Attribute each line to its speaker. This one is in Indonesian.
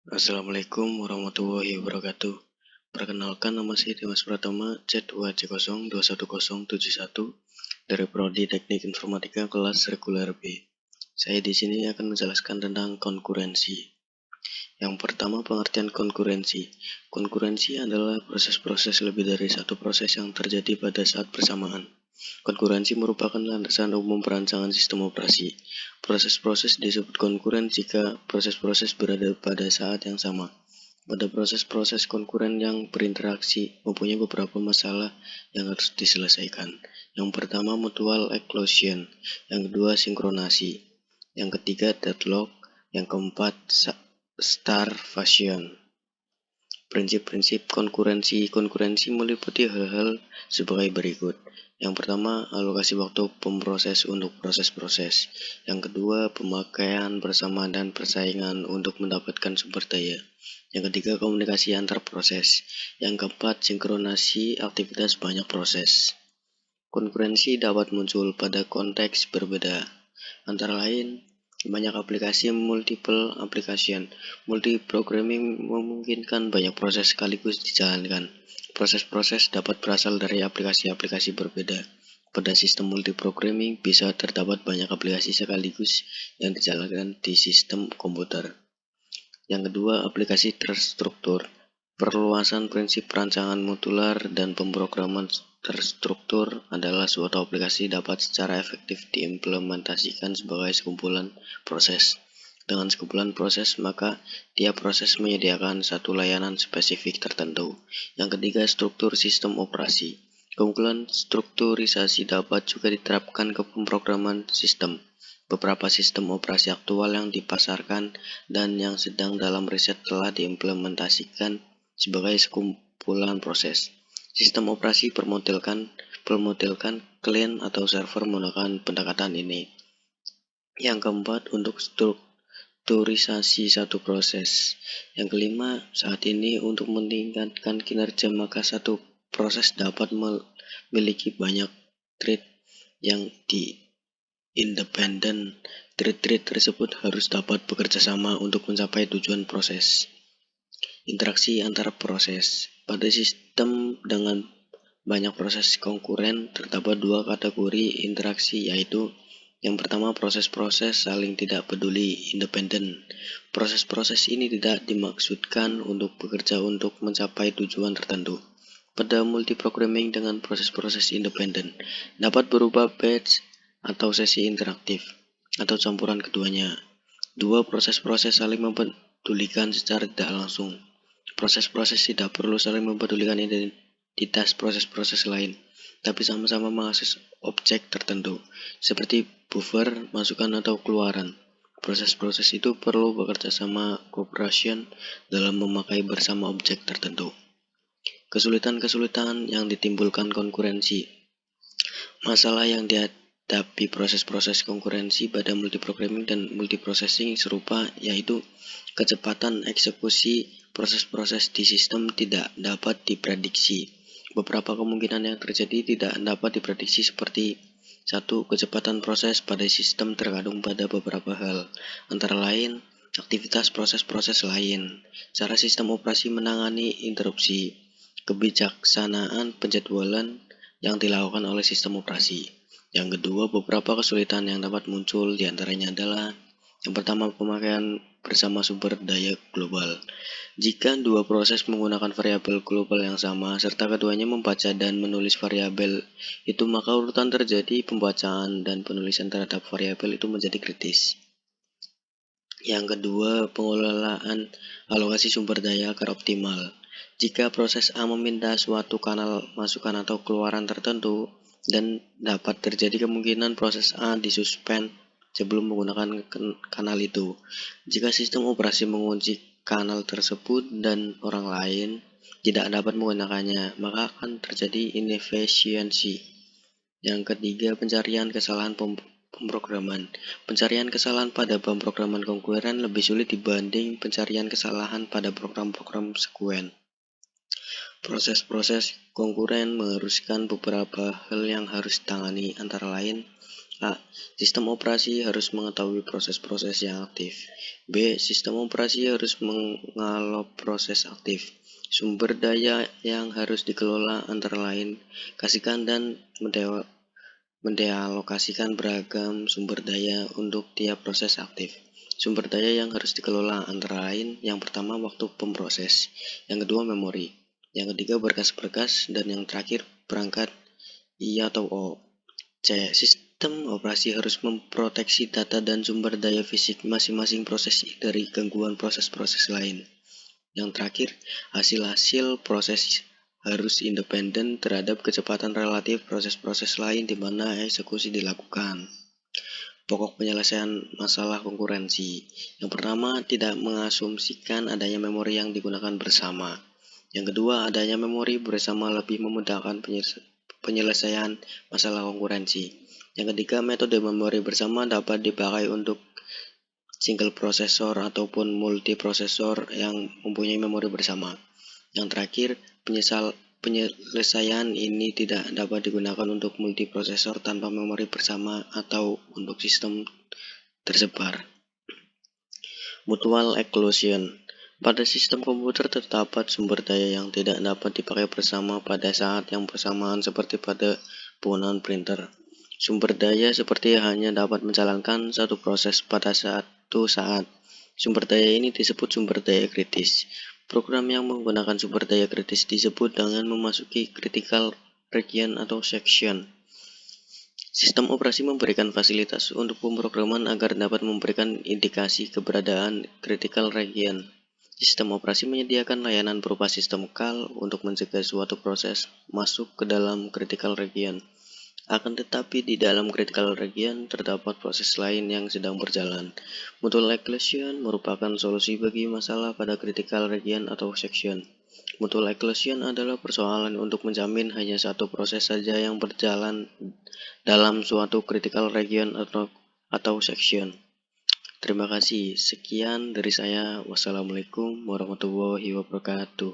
Speaker 1: Assalamualaikum warahmatullahi wabarakatuh. Perkenalkan, nama saya Dimas Pratama, C2C021071 dari Prodi Teknik Informatika kelas reguler B. Saya di sini akan menjelaskan tentang konkurensi. Yang pertama, pengertian konkurensi. Konkurensi adalah proses-proses lebih dari satu proses yang terjadi pada saat bersamaan. Konkurensi merupakan landasan umum perancangan sistem operasi. Proses-proses disebut konkuren jika proses-proses berada pada saat yang sama. Pada proses-proses konkuren yang berinteraksi mempunyai beberapa masalah yang harus diselesaikan. Yang pertama, mutual exclusion. Yang kedua, sinkronasi. Yang ketiga, deadlock. Yang keempat, starvation. Prinsip-prinsip konkurensi meliputi hal-hal sebagai berikut. Yang pertama, alokasi waktu pemproses untuk proses-proses. Yang kedua, pemakaian bersama dan persaingan untuk mendapatkan sumber daya. Yang ketiga, komunikasi antar proses. Yang keempat, sinkronasi aktivitas banyak proses. Konkurensi dapat muncul pada konteks berbeda, antara lain banyak aplikasi, multiple application. Multi-programming memungkinkan banyak proses sekaligus dijalankan. Proses-proses dapat berasal dari aplikasi-aplikasi berbeda. Pada sistem multi-programming bisa terdapat banyak aplikasi sekaligus yang dijalankan di sistem komputer. Yang kedua, aplikasi terstruktur. Perluasan prinsip perancangan modular dan pemrograman terstruktur adalah suatu aplikasi dapat secara efektif diimplementasikan sebagai sekumpulan proses. Dengan sekumpulan proses, maka tiap proses menyediakan satu layanan spesifik tertentu. Yang ketiga, struktur sistem operasi. Keunggulan strukturisasi dapat juga diterapkan ke pemrograman sistem. Beberapa sistem operasi aktual yang dipasarkan dan yang sedang dalam riset telah diimplementasikan sebagai sekumpulan proses. Sistem operasi bermodelkan klien atau server menggunakan pendekatan ini. Yang keempat, untuk strukturisasi satu proses. Yang kelima, saat ini untuk meningkatkan kinerja maka satu proses dapat memiliki banyak thread yang independen. Thread tersebut harus dapat bekerja sama untuk mencapai tujuan proses. Interaksi antar proses. Pada sistem dengan banyak proses konkuren terdapat dua kategori interaksi, yaitu yang pertama, proses-proses saling tidak peduli independen. Proses-proses ini tidak dimaksudkan untuk bekerja untuk mencapai tujuan tertentu. Pada multiprogramming dengan proses-proses independen dapat berupa batch atau sesi interaktif atau campuran keduanya. Dua proses-proses saling mempedulikan secara tidak langsung. Proses-proses tidak perlu saling mempedulikan identitas proses-proses lain, tapi sama-sama mengakses objek tertentu, seperti buffer, masukan atau keluaran. Proses-proses itu perlu bekerja sama cooperation dalam memakai bersama objek tertentu. Kesulitan-kesulitan yang ditimbulkan konkurensi. Masalah yang dihadapi proses-proses konkurensi pada multiprogramming dan multiprocessing serupa, yaitu kecepatan eksekusi proses-proses di sistem tidak dapat diprediksi. Beberapa kemungkinan yang terjadi tidak dapat diprediksi seperti 1. Kecepatan proses pada sistem terkandung pada beberapa hal, antara lain aktivitas proses-proses lain, cara sistem operasi menangani interupsi, kebijaksanaan penjadwalan yang dilakukan oleh sistem operasi. Yang kedua, beberapa kesulitan yang dapat muncul diantaranya adalah yang pertama, pemakaian bersama sumber daya global. Jika dua proses menggunakan variabel global yang sama, serta keduanya membaca dan menulis variabel itu, maka urutan terjadi pembacaan dan penulisan terhadap variabel itu menjadi kritis. Yang kedua, pengelolaan alokasi sumber daya agar optimal. Jika proses A meminta suatu kanal masukan atau keluaran tertentu, dan dapat terjadi kemungkinan proses A disuspend sebelum menggunakan kanal itu. Jika sistem operasi mengunci kanal tersebut dan orang lain tidak dapat menggunakannya, maka akan terjadi inefisiensi. Yang ketiga, pencarian kesalahan pemrograman. Pencarian kesalahan pada pemrograman konkuren lebih sulit dibanding pencarian kesalahan pada program-program sekuen. Proses-proses konkuren mengharuskan beberapa hal yang harus ditangani, antara lain A. Sistem operasi harus mengetahui proses-proses yang aktif. B. Sistem operasi harus mengalah proses aktif. Sumber daya yang harus dikelola antara lain kasihkan dan mendealokasikan beragam sumber daya untuk tiap proses aktif. Sumber daya yang harus dikelola antara lain yang pertama waktu pemproses, yang kedua memori, yang ketiga berkas-berkas, dan yang terakhir perangkat I atau O. C. Sistem operasi harus memproteksi data dan sumber daya fisik masing-masing proses dari gangguan proses-proses lain. Yang terakhir, hasil-hasil proses harus independen terhadap kecepatan relatif proses-proses lain di mana eksekusi dilakukan. Pokok penyelesaian masalah konkurensi. Yang pertama, tidak mengasumsikan adanya memori yang digunakan bersama. Yang kedua, adanya memori bersama lebih memudahkan penyelesaian masalah konkurensi. Yang ketiga, metode memori bersama dapat dipakai untuk single prosesor ataupun multiprosesor yang mempunyai memori bersama. Yang terakhir, penyelesaian ini tidak dapat digunakan untuk multiprosesor tanpa memori bersama atau untuk sistem tersebar. Mutual exclusion. Pada sistem komputer terdapat sumber daya yang tidak dapat dipakai bersama pada saat yang bersamaan seperti pada penggunaan printer. Sumber daya seperti hanya dapat menjalankan satu proses pada satu saat. Sumber daya ini disebut sumber daya kritis. Program yang menggunakan sumber daya kritis disebut dengan memasuki critical region atau section. Sistem operasi memberikan fasilitas untuk pemrograman agar dapat memberikan indikasi keberadaan critical region. Sistem operasi menyediakan layanan berupa sistem call untuk mencegah suatu proses masuk ke dalam critical region. Akan tetapi di dalam critical region terdapat proses lain yang sedang berjalan. Mutual exclusion merupakan solusi bagi masalah pada critical region atau section. Mutual exclusion adalah persoalan untuk menjamin hanya satu proses saja yang berjalan dalam suatu critical region atau section. Terima kasih. Sekian dari saya. Wassalamualaikum warahmatullahi wabarakatuh.